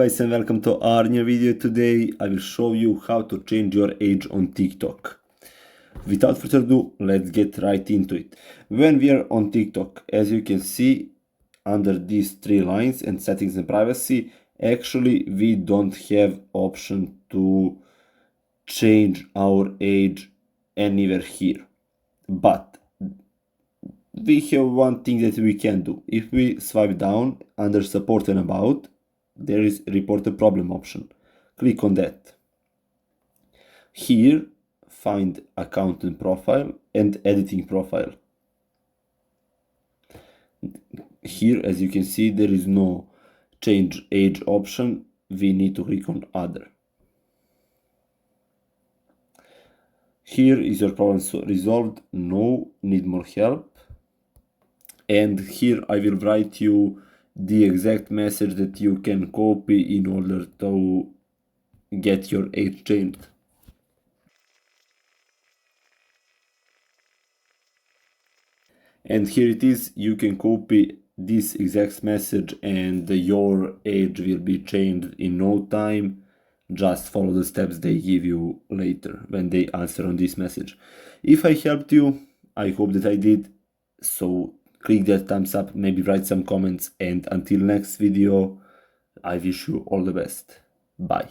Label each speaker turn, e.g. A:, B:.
A: Guys, and welcome to our new video. Today I will show you how to change your age on TikTok. Without further ado, let's get right into it. When we are on TikTok, as you can see under these three lines and settings and privacy, actually we don't have option to change our age anywhere here. But we have one thing that we can do. If we swipe down under support and about, there is report a problem option. Click on that. Here, find account and profile and editing profile. Here, as you can see, there is no change age option. We need to click on other. Here is your problem resolved. No, need more help. And here I will write you the exact message that you can copy in order to get your age changed. And here it is, you can copy this exact message and your age will be changed in no time. Just follow the steps they give you later when they answer on this message. If I helped you, I hope that I did. So click that thumbs up, maybe write some comments, and until next video, I wish you all the best. Bye.